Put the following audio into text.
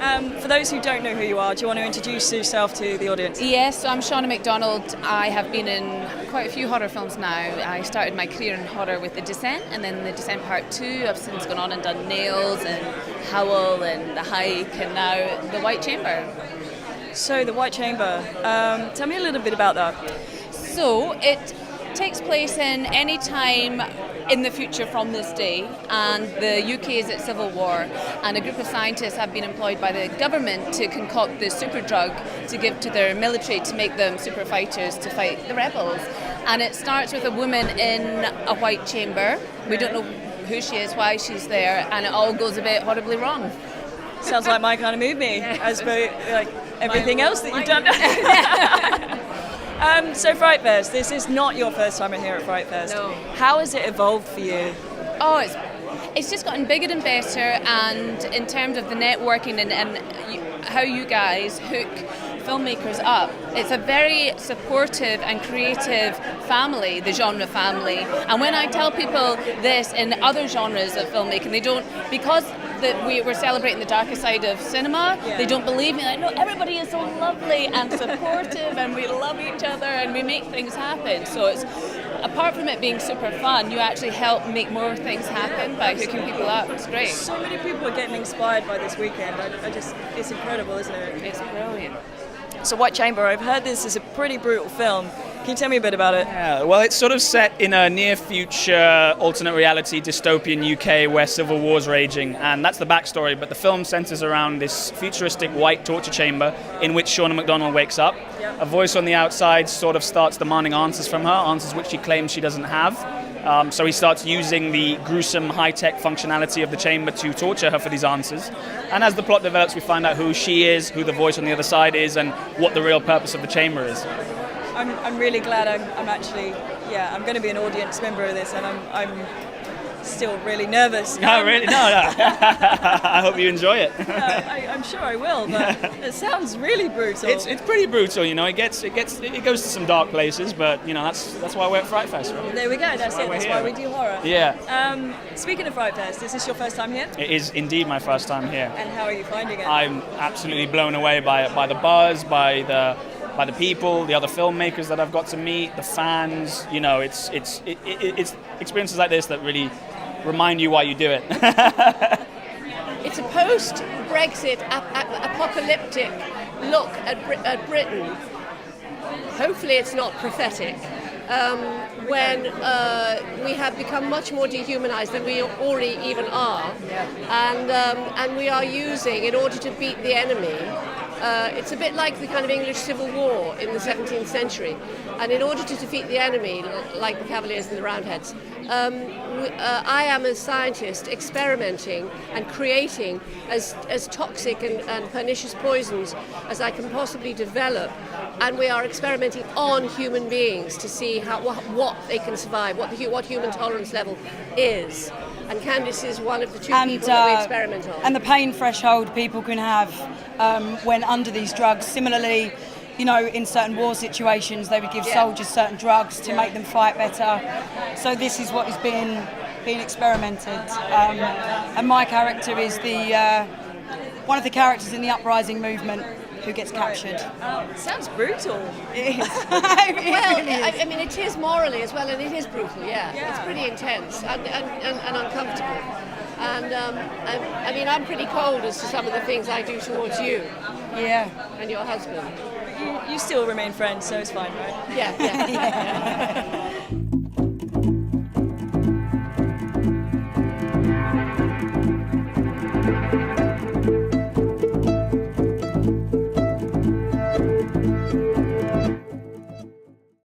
For those who don't know who you are, do you want to introduce yourself to the audience? Yes, so I'm Shauna McDonald. I have been in quite a few horror films now. I started my career in horror with The Descent, and then The Descent Part 2. I've since gone on and done Nails and Howl and The Hike, and now The White Chamber. So, The White Chamber, tell me a little bit about that. So, it takes place in any time in the future from this day, and the UK is at civil war, and a group of scientists have been employed by the government to concoct this super drug to give to their military to make them super fighters to fight the rebels. And it starts with a woman in a white chamber. We don't know who she is, why she's there, and it all goes a bit horribly wrong. Sounds like my kind of movie, as per like everything else that you've done. So FrightFest, this is not your first time here at FrightFest. No. How has it evolved for you? Oh, it's just gotten bigger and better, and in terms of the networking and how you guys hook filmmakers up, it's a very supportive and creative family, the genre family. And when I tell people this in other genres of filmmaking, they don't, because we're celebrating the darker side of cinema, they don't believe me. Like, no, everybody is so lovely and supportive, and we love each other, and we make things happen. So it's, apart from it being super fun, you actually help make more things happen by hooking people up. It's great. So many people are getting inspired by this weekend. It's incredible, isn't it? It's brilliant. So White Chamber, I've heard this is a pretty brutal film. Can you tell me a bit about it? Yeah, well, it's sort of set in a near-future alternate reality dystopian UK where civil war's raging, and that's the backstory, but the film centres around this futuristic white torture chamber in which Shauna McDonald wakes up. Yep. A voice on the outside sort of starts demanding answers from her, answers which she claims she doesn't have. So he starts using the gruesome high-tech functionality of the chamber to torture her for these answers. And as the plot develops, we find out who she is, who the voice on the other side is, and what the real purpose of the chamber is. I'm really glad I'm actually, I'm going to be an audience member of this, and I'm still really nervous. No, really? No. I hope you enjoy it. I'm sure I will, but it sounds really brutal. It's pretty brutal, you know. It goes to some dark places, but you know that's why we're at FrightFest. Right? There we go. That's why we do horror. Yeah. Speaking of FrightFest, is this your first time here? It is indeed my first time here. And how are you finding it? I'm absolutely blown away by the buzz, by the people, the other filmmakers that I've got to meet, the fans. You know, it's experiences like this that really remind you why you do it. It's a post-Brexit apocalyptic look at Britain. Hopefully it's not prophetic. When we have become much more dehumanized than we already even are, and we are using, in order to beat the enemy, it's a bit like the kind of English Civil War in the 17th century. And in order to defeat the enemy, like the Cavaliers and the Roundheads, I am, as a scientist, experimenting and creating as toxic and pernicious poisons as I can possibly develop. And we are experimenting on human beings to see what they can survive, what human tolerance level is. And Candis is one of the two people that we experiment on. And the pain threshold people can have when under these drugs. Similarly, you know, in certain war situations, they would give soldiers certain drugs to make them fight better. So this is what is being experimented. And my character is one of the characters in the uprising movement who gets captured. Sounds brutal. It is. I mean, it is morally as well, and it is brutal, It's pretty intense and uncomfortable. And I mean, I'm pretty cold as to some of the things I do towards you. Yeah. And your husband. You still remain friends, so it's fine, right? Yeah.